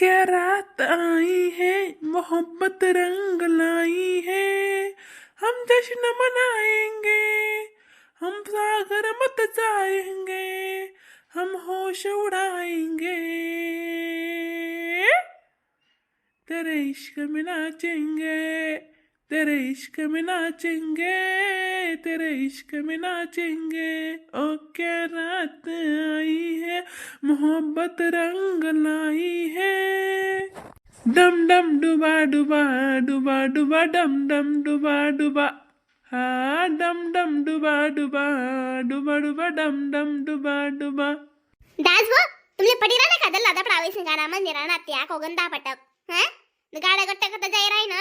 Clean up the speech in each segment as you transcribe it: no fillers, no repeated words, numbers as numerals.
क्या रात आई है मोहब्बत रंग लाई है। हम जश्न मनाएंगे, हम सागर मत जाएंगे, हम होश उड़ाएंगे, तेरे इश्क में नाचेंगे, तेरे इश्क में नाचेंगे, तेरे इश्क में नाचेंगे। ओ क्या रात आई है मोहब्बत रंग लाई है। डम डम डुबा डुबा डुबा डुबा डम डम डुबा डुबा, हाँ डम डम डुबा डुबा डुबा डुबा डम डम डुबा डुबा. दास वो तुमले पडी राहणार का दल्ला दपडा वैसे गाना मंदिर राहणार त्या कोगंदा पटक हां गाड्या गट्टा करता जाय राही ना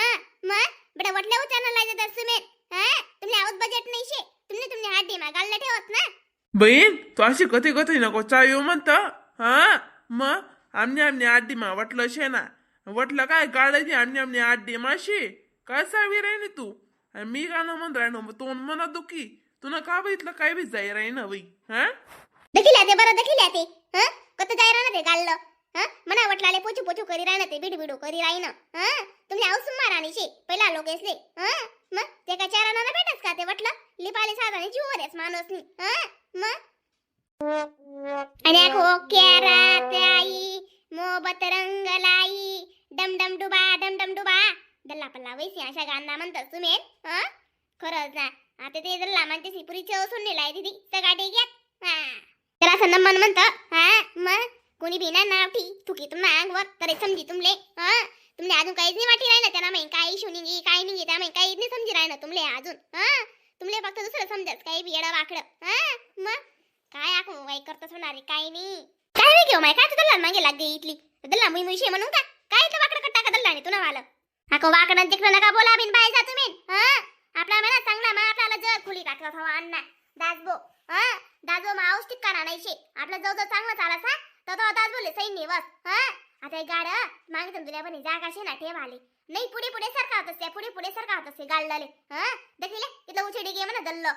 मग बेटा वटले उचारणार लाजे दस तुम्ही हां तुमले आवत बजेट नाही शे तुमने हात दिमा गाल्ला ठेवत ना. बहीण तू अशी कधी कधी नको चायो म्हणता. हा मग आमने आड्डीमा वटलं शे ना, वटलं काय गाड्याची आमने आड्डी माशी काय सावी राही तू. मी गाणं म्हण राहिनो तोंड म्हणा दुखी तुला का बघितलं काय बी जाई राही ना बाई. हा दखिल्या ते बरं दखिल्या ते हां कत जाय राहणार ते गाल्लं हां मना वटलाले पोचू पोचू करी राहणार ते बिडू बिडू करी राही ना. हां तुमले आवस मारानी शे पहिला लोक असले हां मग ते का चाराना ना भेटस का ते वटलं लिपाले साधाने जीवरेस माणूस नी हां मग आणि आखो केरात आई मोहब्बत रंग लाई डम डम डुबा दल्ला पल्ला वैसे अशा गाणं म्हणतात तुम्ही हां खरंच ना. आता ते दल्ला म्हणते सिपुरीचे असून नेलाय दीदी सगाटे घ्या हां त्याला असं नमन म्हणतं हां मग कोणी बिना नाव ठी थुकी तुम अंगवर तरी समजी तुमले हां तुमले अजून काहीच नाही वाटी राही ना त्यांना माहिती काय इशू निघी काय निघी त्या माहिती काहीच नाही समजी राही ना तुमले अजून हां तुमले फक्त दुसरं समजत काही बी येडं वाकडं हां मग काय आखो वाई करतच होणार काय नाही काय नाही घेऊ माय काय दल्ला मागे लाग गई इथली दल्ला मुई मुई म्हणून का काय इथलं वाकडं कट्टा का दल्ला तुला वालं आको वाकडं तिकडं नका बोला बिन बाय जा तुम्ही हां आपला मला चांगला मा आपल्याला जग खुली टाकला हवा अण्णा दासबो हां दासबो माऊस टिक्काना नाही शे आपला जो जो चांगला चाला सा तो दासबोले सही निवस हां आता एक गाड मागे तुला पण जागा शे ना ठेवाले नाही पुढे पुढे सरका होत असते पुढे सरका होत असते गाळले हां देखिले इथलं उछेडी गे म्हणा दल्ल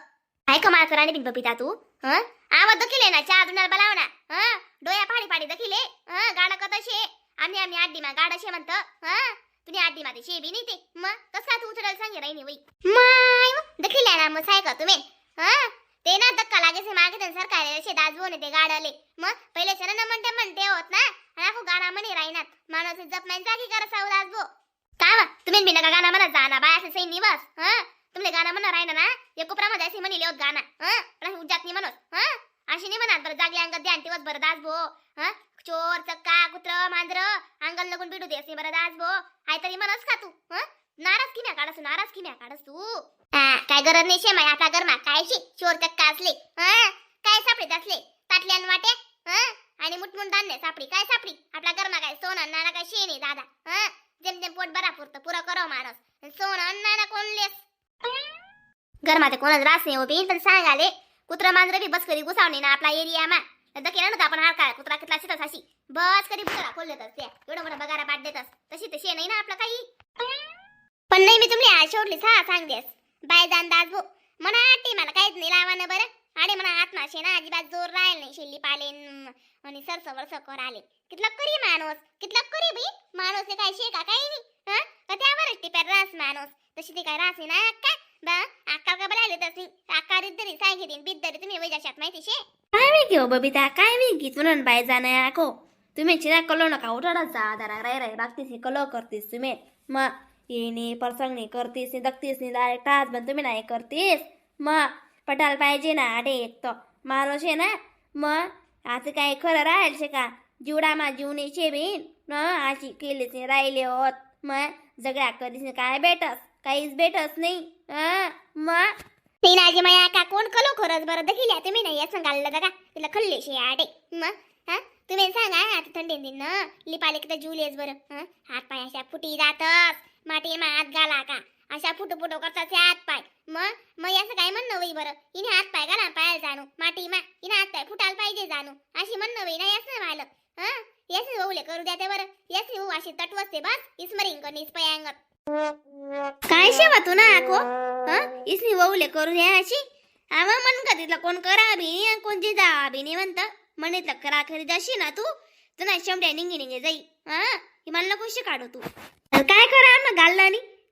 काय कमाल कराने बिन बबिता तू हां आवाज दखिले ना चहा दुनार बलाव ना हां डोया पाडी पाडी दखिले हां गाड कत शे आम्ही आड्डी मा गाड शे म्हणत हां तुनी आड्डी मा शे बी नाही ते मग कसा तू उचलायला सांगे राही नाही वई माय दखिले ना मग साय का तुम्ही हां ते ना धक्का लागे से मागे तन सरकार असे दाजवो ने ते गाडले मग पहिले चरण म्हणते होत ना आणि आखो गाणा म्हणे राहीनात माणूस जप नाही जागी करा साऊ दाजवो का तुम्ही बिना का गाणा म्हणत जाना बाय असे सही निवास हां तुमले गाणं म्हणा राहीना ना एको प्रमाणे असे म्हणे लेवत गाणा हां पण उजात नाही म्हणत हां अशी नाही म्हणत बरं जागले अंगात द्या दिवस बरं दाजबो हां चोर चक्का कुत्र मांजर अंगल लगून बिडू देस नाही बरं दाजबो हाय तरी म्हणस का तू हां नाराज किम्या काढस तू काय गरज नाही शे माय आता गरमा काय शे चोर चक्का असले हां काय सापडीत असले ताटल्यान वाटे हां आणि मुठमुठ धान्य सापडी काय सापडी आपला गरमा काय सोनं नाना काय शे नाही दादा हां जेम पोट बरा पुरतं पुरा करावं माणूस सोनं नाना कोणलेस गरमा ते कोणाच रास नाही होती पण सांगाले कुत्रा मांजर बी बस करी घुसावणे ना आपला एरिया मा दके ना आपण हार काय कुत्रा कितला शितस अशी बस कधी बुसरा खोल देतस त्या एवढं मोठा बगारा पाठ देतस तशी तशी नाही ना आपलं काही पण नाही मी तुम्ही आज सोडली सांगतेस बाय जान दाजबो म्हणा आटी मला काहीच नाही लावानं बरं आणि म्हणा आत्मा शे ना अजिबात जोर राहील नाही शेल्ली पालेन आणि सरसवर कर आले कितला करी बाई माणूस काय शे का काही नाही हां का त्यावरच टिपर रास माणूस तशी ती काय रास ना का बा अक्का का बोलायले तशी अक्का रिद्धरी सांगितली बिद्धरी तुम्ही वैजाशात माहिती शे काय वेगळी हो बबिता काय वेगळी म्हणून बाय जाणं आको तुम्ही चिना कलो नका उठाडा जा दारा राय बागतीस कलो करतीस तुम्ही मग येणे परसंगणी करतीस नि दखतीस नि डायरेक्ट आज पण तुम्ही नाही करतीस मग पटाल पाहिजे ना अडे एक तर माणूस आहे ना मग असं काय खरं राहील शे का जीवडामा जीवने शे बीन न अशी केलीच नाही राहिले होत मग जगड्या कधीच काय भेटस काहीच भेटस नाही मग तीनाजी माया का कोण कलो खरंच बरं दखिल्या तुम्ही नाही असं घाललं का तिला खल्ले शे आडे मग हां तुम्ही सांगा आता थंडी दिन लिपाले किती जुलेस बरं हात पाय अशा फुटी जातस माटी मा हात घाला का अशा फुटू करतात हात पाय मग असं काय म्हणणं वई बरं इने हात पाय घाला पायाला जाणू माटी मा इने हात पाय फुटायला पाहिजे जाणू अशी म्हणणं वई नाही असं व्हायला हां यासी भाऊले करू द्या ते बरं यासी भाऊ अशी तटवसते बस इसमरिंग करणीस पयांगत काय शेवा तू ना आको इसनी वौले करू द्या अशी आवा मन का तिथला कोण करा बी कोण जिजा बी नाही म्हणतं म्हणितलं करा खरी जाशी ना तू तुला शेवड्या निंगे जाई हा ही मला नको काढू तू काय करा ना घालला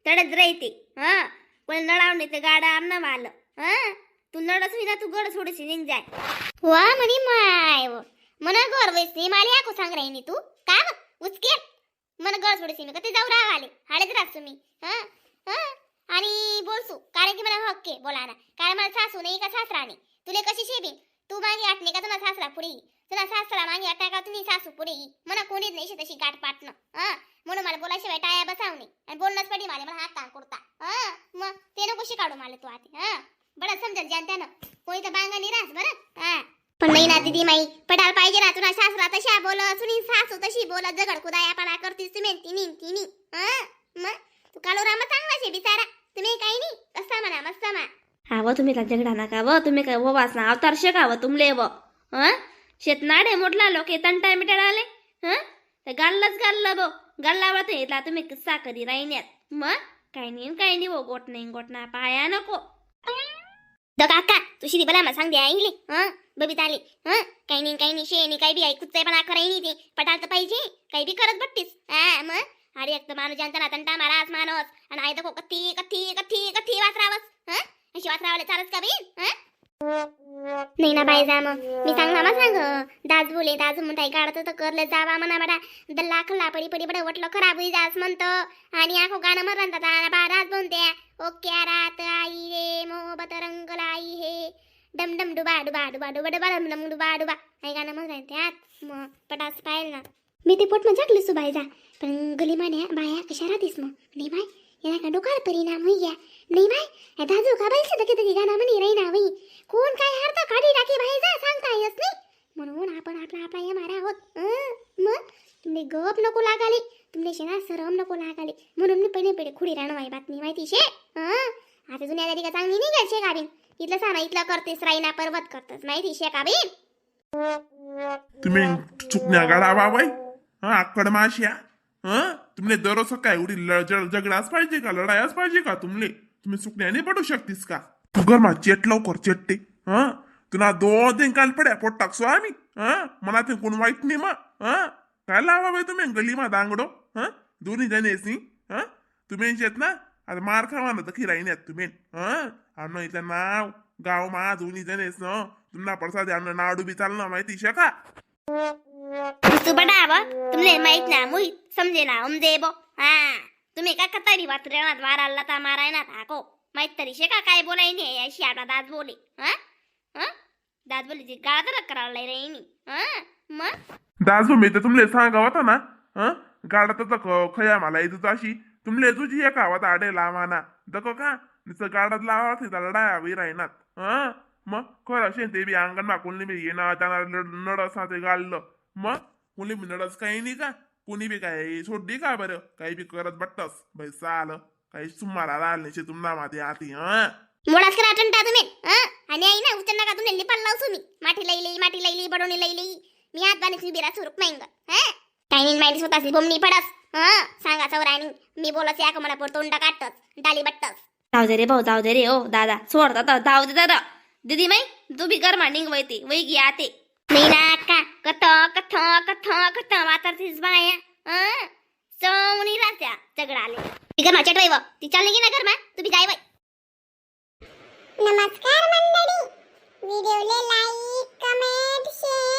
तडत राहते हा कोणी नळाव नाही तर गाडा आमना माल हा तू नडस मी ना तू गड थोडीशी निघ जाय वा म्हणी माय मन घर वैसे माले आको सांग राहिनी तू का उचके मन घर थोडीशी मी कधी जाऊ राहिले हाडेच राहत तुम्ही हा हा आणि बोलसू कारण की मला हक्के बोला ना कारण मला सासू नाही का सासरा नाही तुले कशी शेबी तू मागे आटणे का तुला सासरा पुढे तुला सासरा मागे आटा का तुम्ही सासू पुढे मला कोणीच नाही तशी गाठ पाटणं हा म्हणून मला बोलाशिवाय टाया बसावणे आणि बोलणंच पडी माले मला हात कुर्ता हा मग ते नको शिकाडू मला तू आधी हा बरं समजल जानत्यानं कोणी तर बांगा निरास बरं हा पण नाही ना दीदी माई पटाल पाहिजे ना तुला सासरा तशा बोल सुनी सासू तशी बोल जगड कुदायापणा करतीस तुम्ही तिनी हा मग तू कालो रामा चांगला शे बिचारा तुम्ही काही नाही कसा म्हणा मस्त मा हा व तुम्ही का झगडा नका व तुम्ही काय व वासना अवतार शेकाव तुमले व शेतनाडे मोठला लोक तंटा मिटाळाले तर गाल्लंच बो गल्लावर तर येतला तुम्ही किस्सा कधी राहिन्यात मग काही नाही वो गोटना पाया नको द काका तुझी दी बला मा सांग दे ऐकली बबिताली काही नाही शेणी काही बी ऐकूच पण कराय नाही ते पटाल तर पाहिजे काही बी करत बट्टीस मग अरे एक तर माणूस जानता तंटा मारास माणूस आणि आई तर कथी वाचरावस अशी वाचरावले चालत का बी नाही ना बाई जा मग मी सांग ना सांग दाजू म्हणताय गाडत तर करले जावा म्हणा बडा दल्ला खल्ला पडी बडा वटलं खराब होई जास म्हणतो आणि आखो गाणं म्हणतात बाराच बोलते ओ क्या रात आई रे मोहब्बत रंग लाई हे डम डम डुबा डुबा डुबा डुबा डुबा डम डम डुबा डुबा हे गाणं म्हणतात त्यात मग पटास पाहिल ना मी ते पोट मग जागली सुबाई जा पण गली मान्या बाया कशा राहतीस मग नाही बाय याला का डोकार परिणाम होई गया नाही बाय दाजू का बाई सदके गाणं म्हणी राही ना बाई कोण काय हारता काढी टाकी बाई जा सांगता येस नाही म्हणून आपण आपला या मारा आहोत मग तुमने गप नको लागाली तुमने शेना सरम नको लागाली म्हणून मी पहिले खुडी राहणं बातमी माहिती शे आता जुन्या दादी का चांगली नाही घ्यायचे काबीन इथलं सांगा इथलं करतेस राईना पर्वत करतेस माहिती शे काबीन तुम्ही चुकण्या गाडा बाबाई आकड माश्या तुमने दररोज काय एवढी झगडाच पाहिजे का लढायाच पाहिजे का तुम्ही चुकण्याने पडू शकतीस का तू गरमा चेट लवकर चेट्टे तुला 2 दिन काल पड्या पोट टाकसो आम्ही मला ते कोण वाईट नाही मग काय लावा बाई तुम्ही गली मा दांगडो दोन्ही जणेस तुम्ही शेत ना आता मार खावा ना तर खिराईन्यात तुम्ही आमनं इथलं नाव गाव मा दोन्ही जणेस न तुम्हाला पडसा दे आमनं नाव डुबी चालणं माहिती शे का तू बडा तुमने माहित ना मुई समजे ना दे बो तुम्ही का कतारी वातरेनात वाराला ता मारायनात हाको माहित तरी शे का काय बोलाय नाही अशी आता दाद बोले दाद बोले जी गादर करायला राहिनी मग दाजू मी तर तुमले सांगा होता ना गाडा तर खया मला इथं अशी तुमले तुझी एका होता आडे लावाना दको का नुसतं गाडात लावा लढाया वी राहिनात मग खरं असे ते बी अंगण मा कोणी बी येणार जाणार नडस ते गाळलं मग कोणी बी नडस काही नाही का कोणी बी काय सोडली का बरं काही बी करत बट्टस बाई चाल काही सुमारा राहिले तुम्हाला माती आती मोडास करा टंटा तुम्ही आणि आई ना उचल नका तुम्ही लिपाल लावसू मी माठी लईली बडोनी लईली मी हात बाने बिरा सुरुक माहिंग काही नाही माहिती स्वतःची बोमणी पडस सांगा चौराणी मी बोलस या मला पर तोंडा काटतस डाली बट्टस जाऊ दे रे भाऊ जाऊ दे रे ओ दादा सोड दादा जाऊ दे दादा दीदी माई तू भी घर मांडिंग वैती वै गी आते नाही ना कथ वातारतीस बाया सोनी रास्या झगडाले ती घर माझ्या ड्रायव्हर ती चालली की ना घर मा तू भी जाय बाई नमस्कार मंडळी व्हिडिओले लाईक कमेंट शेअर